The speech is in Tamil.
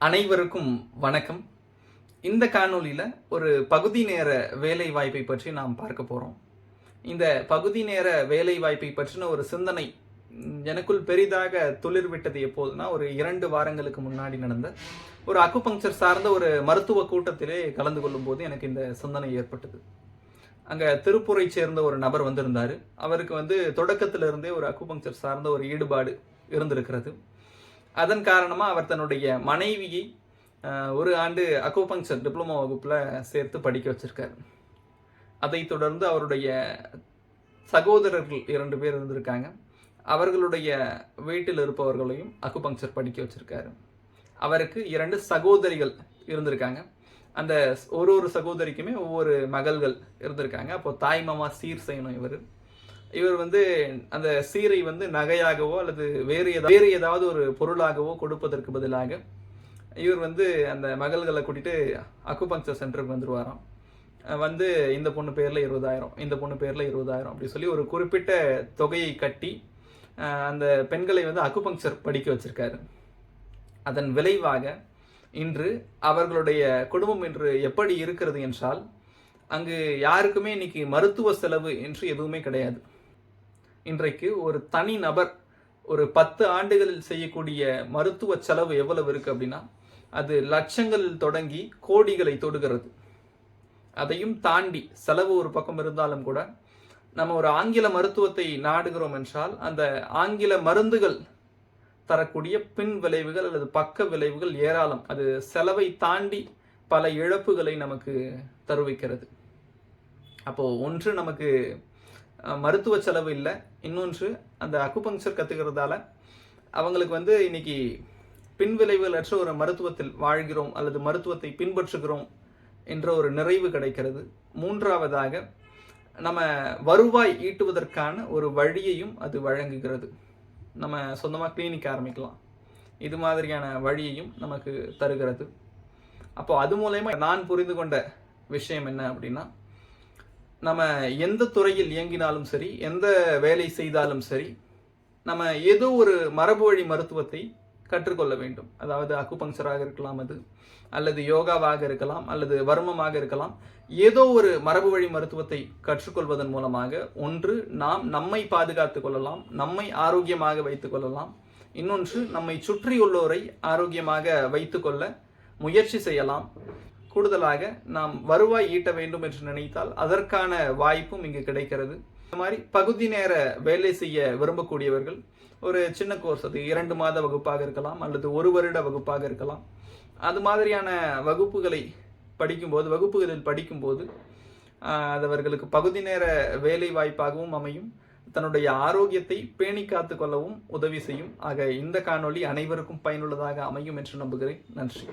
அனைவருக்கும் வணக்கம். இந்த காணொளியில் ஒரு பகுதி நேர வேலை வாய்ப்பை பற்றி நாம் பார்க்க போகிறோம். இந்த பகுதி நேர வேலை வாய்ப்பை பற்றின ஒரு சிந்தனை எனக்குள் பெரிதாக துளிர்விட்டது எப்போதுனா, ஒரு 2 வாரங்களுக்கு முன்னாடி நடந்த ஒரு அக்குபங்க்சர் சார்ந்த ஒரு மருத்துவ கூட்டத்திலே கலந்து கொள்ளும் போது எனக்கு இந்த சிந்தனை ஏற்பட்டது. அங்கே திருப்பூரை சேர்ந்த ஒரு நபர் வந்திருந்தார். அவருக்கு தொடக்கத்திலிருந்தே ஒரு அக்குபங்க்சர் சார்ந்த ஒரு ஈடுபாடு இருந்திருக்கிறது. அதன் காரணமாக அவர் தன்னுடைய மனைவியை ஒரு ஆண்டு அக்குபங்க்சர் டிப்ளமோ வகுப்பில் சேர்த்து படிக்க வச்சிருக்காரு. அதைத் தொடர்ந்து அவருடைய சகோதரர்கள் 2 பேர் இருந்திருக்காங்க. அவர்களுடைய வீட்டில் இருப்பவர்களையும் அக்குபங்க்சர் படிக்க வச்சிருக்காரு. அவருக்கு 2 சகோதரிகள் இருந்திருக்காங்க. அந்த ஒரு சகோதரிக்குமே ஒவ்வொரு மகள்கள் இருந்திருக்காங்க. அப்போ தாய் மாமா சீர் செய்யணும். இவர் அந்த சீரை நகையாகவோ அல்லது வேறு ஏதாவது ஒரு பொருளாகவோ கொடுப்பதற்கு பதிலாக இவர் அந்த மகள்களை கூட்டிட்டு அக்குபங்க்சர் சென்டருக்கு வந்துடுவாராம். இந்த பொண்ணு பேரில் 20,000, இந்த பொண்ணு பேரில் 20,000 அப்படி சொல்லி ஒரு குறிப்பிட்ட தொகையை கட்டி அந்த பெண்களை அக்குபங்க்சர் படிக்க வச்சிருக்காரு. அதன் விளைவாக இன்று அவர்களுடைய குடும்பம் இன்று எப்படி இருக்கிறது என்றால், அங்கு யாருக்குமே இன்னைக்கு மருத்துவ செலவு என்று எதுவுமே கிடையாது. இன்றைக்கு ஒரு தனி நபர் ஒரு 10 ஆண்டுகளில் செய்யக்கூடிய மருத்துவ செலவு எவ்வளவு இருக்கு அப்படின்னா, அது லட்சங்களில் தொடங்கி கோடிகளை தொடுகிறது. அதையும் தாண்டி செலவு ஒரு பக்கம் இருந்தாலும் கூட, நம்ம ஒரு ஆங்கில மருத்துவத்தை நாடுகிறோம் என்றால், அந்த ஆங்கில மருந்துகள் தரக்கூடிய பின் விளைவுகள் அல்லது பக்க விளைவுகள் ஏராளம். அது செலவை தாண்டி பல இழப்புகளை நமக்கு தருவிக்கிறது. அப்போ ஒன்று நமக்கு மருத்துவ செலவு இல்லை, இன்னொன்று அந்த அக்குபங்க்சர் கற்றுக்கிறதால அவங்களுக்கு இன்னைக்கு பின் விளைவுகள் அற்ற ஒரு மருத்துவத்தில் வாழ்கிறோம் அல்லது மருத்துவத்தை பின்பற்றுகிறோம் என்ற ஒரு நிறைவு கிடைக்கிறது. மூன்றாவதாக நம்ம வருவாய் ஈட்டுவதற்கான ஒரு வழியையும் அது வழங்குகிறது. நம்ம சொந்தமாக கிளினிக் ஆரம்பிக்கலாம், இது மாதிரியான வழியையும் நமக்கு தருகிறது. அப்போ அது மூலயமா நான் புரிந்து கொண்ட விஷயம் என்ன அப்படின்னா, நம்ம எந்த துறையில் இயங்கினாலும் சரி, எந்த வேலை செய்தாலும் சரி, நம்ம ஏதோ ஒரு மரபு வழி மருத்துவத்தை கற்றுக்கொள்ள வேண்டும். அதாவது அக்குபங்க்சராக இருக்கலாம், அது அல்லது யோகாவாக இருக்கலாம், அல்லது வர்மமாக இருக்கலாம். ஏதோ ஒரு மரபு வழி மருத்துவத்தை கற்றுக்கொள்வதன் மூலமாக ஒன்று நாம் நம்மை பாதுகாத்துக் கொள்ளலாம், நம்மை ஆரோக்கியமாக வைத்துக் கொள்ளலாம். இன்னொன்று நம்மை சுற்றியுள்ளோரை ஆரோக்கியமாக வைத்துக்கொள்ள முயற்சி செய்யலாம். கூடுதலாக நாம் வருவாய் ஈட்ட வேண்டும் என்று நினைத்தால் அதற்கான வாய்ப்பும் இங்கு கிடைக்கிறது. இந்த மாதிரி பகுதி நேர வேலை செய்ய விரும்பக்கூடியவர்கள் ஒரு சின்ன கோர்ஸ், அது 2 மாத வகுப்பாக இருக்கலாம் அல்லது 1 வருட வகுப்பாக இருக்கலாம். அது மாதிரியான வகுப்புகளில் படிக்கும்போது அது அவர்களுக்கு பகுதி நேர வேலை வாய்ப்பாகவும் அமையும், தன்னுடைய ஆரோக்கியத்தை பேணி காத்து கொள்ளவும் உதவி செய்யும். ஆக இந்த காணொளி அனைவருக்கும் பயனுள்ளதாக அமையும் என்று நம்புகிறேன். நன்றி.